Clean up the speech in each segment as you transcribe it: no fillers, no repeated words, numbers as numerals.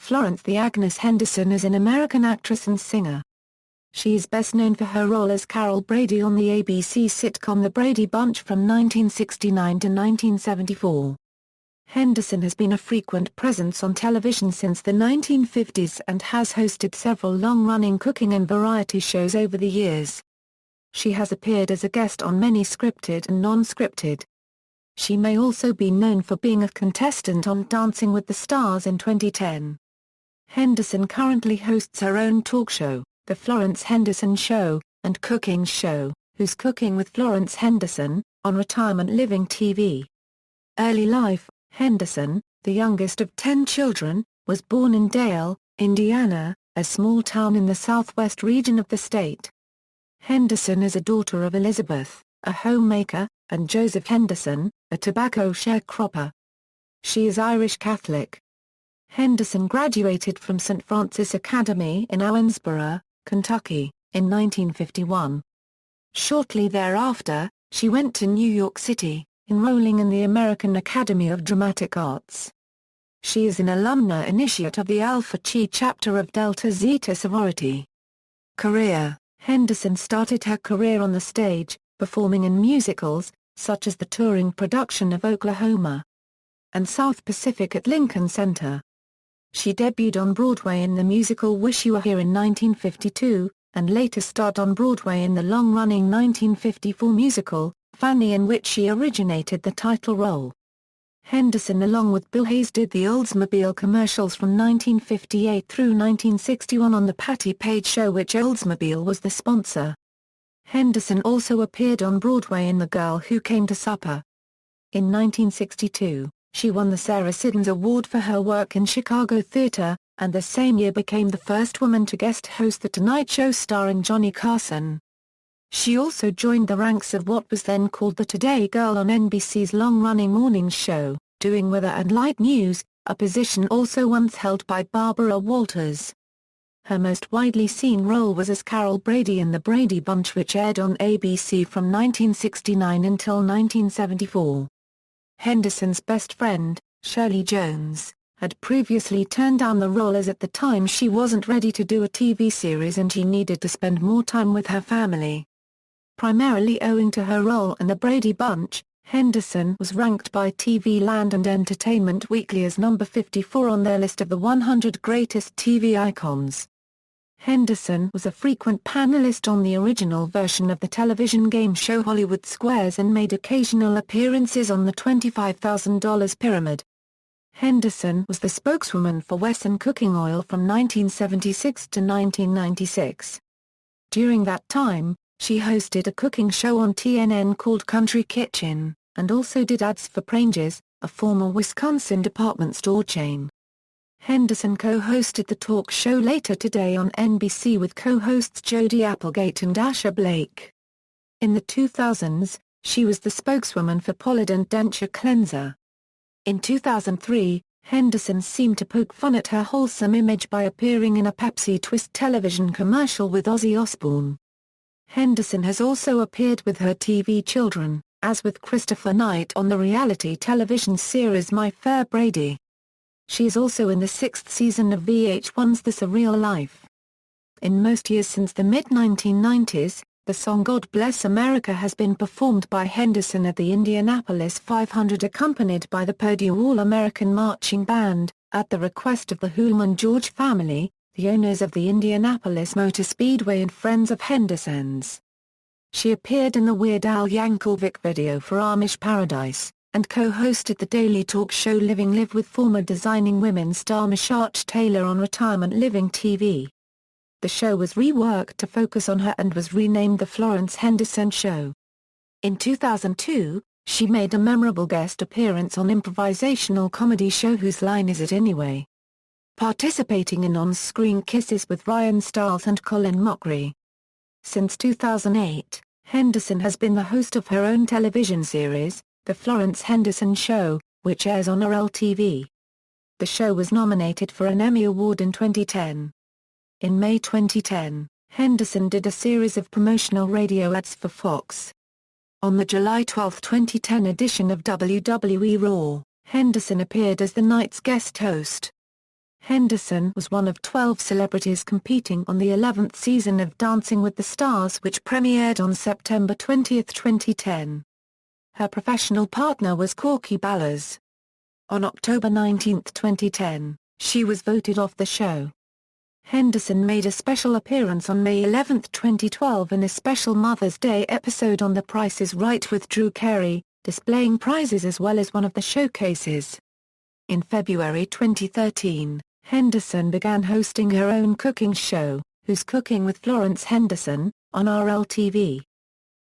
Florence Agnes Henderson is an American actress and singer. She is best known for her role as Carol Brady on the ABC sitcom The Brady Bunch from 1969 to 1974. Henderson has been a frequent presence on television since the 1950s and has hosted several long-running cooking and variety shows over the years. She has appeared as a guest on many scripted and non-scripted. She may also be known for being a contestant on Dancing with the Stars in 2010. Henderson currently hosts her own talk show, The Florence Henderson Show, and cooking show, Who's Cooking with Florence Henderson, on Retirement Living TV. Early life: Henderson, the youngest of 10 children, was born in Dale, Indiana, a small town in the southwest region of the state. Henderson is a daughter of Elizabeth, a homemaker, and Joseph Henderson, a tobacco sharecropper. She is Irish Catholic. Henderson graduated from St. Francis Academy in Owensboro, Kentucky, in 1951. Shortly thereafter, she went to New York City, enrolling in the American Academy of Dramatic Arts. She is an alumna initiate of the Alpha Chi chapter of Delta Zeta sorority. Career: Henderson started her career on the stage, performing in musicals, such as the touring production of Oklahoma and South Pacific at Lincoln Center. She debuted on Broadway in the musical Wish You Were Here in 1952, and later starred on Broadway in the long-running 1954 musical, Fanny, in which she originated the title role. Henderson along with Bill Hayes did the Oldsmobile commercials from 1958 through 1961 on The Patti Page Show, which Oldsmobile was the sponsor. Henderson also appeared on Broadway in The Girl Who Came to Supper. In 1962, she won the Sarah Siddons Award for her work in Chicago theater, and the same year became the first woman to guest host The Tonight Show starring Johnny Carson. She also joined the ranks of what was then called the Today Girl on NBC's long-running morning show, doing weather and light news, a position also once held by Barbara Walters. Her most widely seen role was as Carol Brady in The Brady Bunch, which aired on ABC from 1969 until 1974. Henderson's best friend, Shirley Jones, had previously turned down the role as at the time she wasn't ready to do a TV series and she needed to spend more time with her family. Primarily owing to her role in The Brady Bunch, Henderson was ranked by TV Land and Entertainment Weekly as number 54 on their list of the 100 greatest TV icons. Henderson was a frequent panelist on the original version of the television game show Hollywood Squares and made occasional appearances on the $25,000 Pyramid. Henderson was the spokeswoman for Wesson Cooking Oil from 1976 to 1996. During that time, she hosted a cooking show on TNN called Country Kitchen, and also did ads for Pranges, a former Wisconsin department store chain. Henderson co-hosted the talk show Later Today on NBC with co-hosts Jody Applegate and Asher Blake. In the 2000s, she was the spokeswoman for Polident Denture Cleanser. In 2003, Henderson seemed to poke fun at her wholesome image by appearing in a Pepsi Twist television commercial with Ozzy Osbourne. Henderson has also appeared with her TV children, as with Christopher Knight on the reality television series My Fair Brady. She is also in the 6th season of VH1's The Surreal Life. In most years since the mid-1990s, the song God Bless America has been performed by Henderson at the Indianapolis 500 accompanied by the Purdue All-American Marching Band, at the request of the Hulman George family, the owners of the Indianapolis Motor Speedway and friends of Henderson's. She appeared in the Weird Al Yankovic video for Amish Paradise, and co-hosted the daily talk show Living Live with former Designing Women star Mishaach Taylor on Retirement Living TV. The show was reworked to focus on her and was renamed The Florence Henderson Show. In 2002, she made a memorable guest appearance on improvisational comedy show Whose Line Is It Anyway?, participating in On-Screen Kisses with Ryan Stiles and Colin Mochrie. Since 2008, Henderson has been the host of her own television series, The Florence Henderson Show, which airs on RLTV. The show was nominated for an Emmy Award in 2010. In May 2010, Henderson did a series of promotional radio ads for Fox. On the July 12, 2010 edition of WWE Raw, Henderson appeared as the night's guest host. Henderson was one of 12 celebrities competing on the 11th season of Dancing with the Stars, which premiered on September 20, 2010. Her professional partner was Corky Ballas. On October 19, 2010, she was voted off the show. Henderson made a special appearance on May 11, 2012 in a special Mother's Day episode on The Price is Right with Drew Carey, displaying prizes as well as one of the showcases. In February 2013, Henderson began hosting her own cooking show, Who's Cooking with Florence Henderson, on RLTV.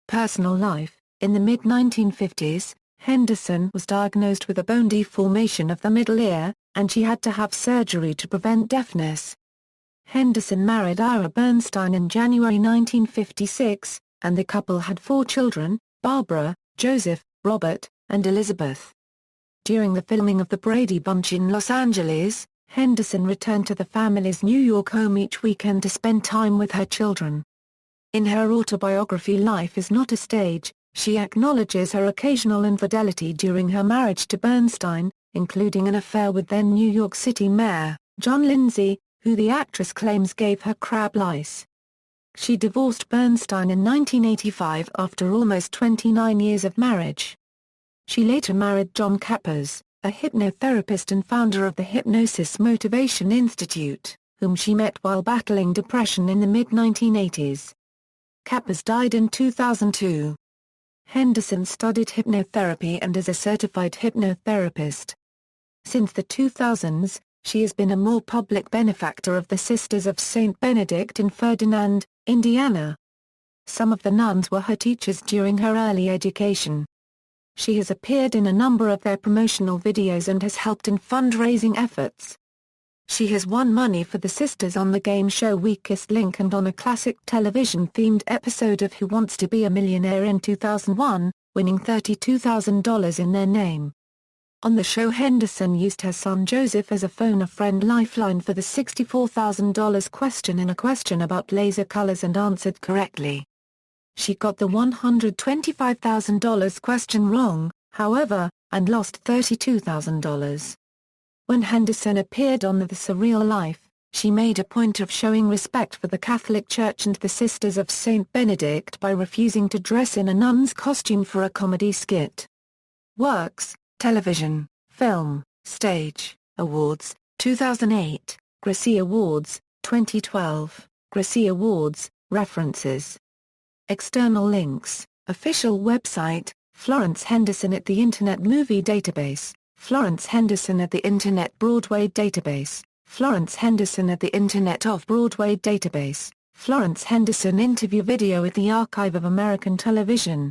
Personal life: in the mid-1950s, Henderson was diagnosed with a bone deformation of the middle ear, and she had to have surgery to prevent deafness. Henderson married Ira Bernstein in January 1956, and the couple had 4 children, Barbara, Joseph, Robert, and Elizabeth. During the filming of The Brady Bunch in Los Angeles, Henderson returned to the family's New York home each weekend to spend time with her children. In her autobiography Life is Not a Stage, she acknowledges her occasional infidelity during her marriage to Bernstein, including an affair with then New York City Mayor, John Lindsay, who the actress claims gave her crab lice. She divorced Bernstein in 1985 after almost 29 years of marriage. She later married John Kappers, a hypnotherapist and founder of the Hypnosis Motivation Institute, whom she met while battling depression in the mid-1980s. Kappers died in 2002. Henderson studied hypnotherapy and is a certified hypnotherapist. Since the 2000s, she has been a more public benefactor of the Sisters of St. Benedict in Ferdinand, Indiana. Some of the nuns were her teachers during her early education. She has appeared in a number of their promotional videos and has helped in fundraising efforts. She has won money for the sisters on the game show Weakest Link and on a classic television-themed episode of Who Wants to Be a Millionaire in 2001, winning $32,000 in their name. On the show, Henderson used her son Joseph as a phone-a-friend lifeline for the $64,000 question in a question about laser colors and answered correctly. She got the $125,000 question wrong, however, and lost $32,000. When Henderson appeared on The Surreal Life, she made a point of showing respect for the Catholic Church and the Sisters of St. Benedict by refusing to dress in a nun's costume for a comedy skit. Works: television, film, stage, awards, 2008, Gracie Awards, 2012, Gracie Awards, references. External links: official website, Florence Henderson at the Internet Movie Database, Florence Henderson at the Internet Broadway Database, Florence Henderson at the Internet Off-Broadway Database, Florence Henderson interview video at the Archive of American Television.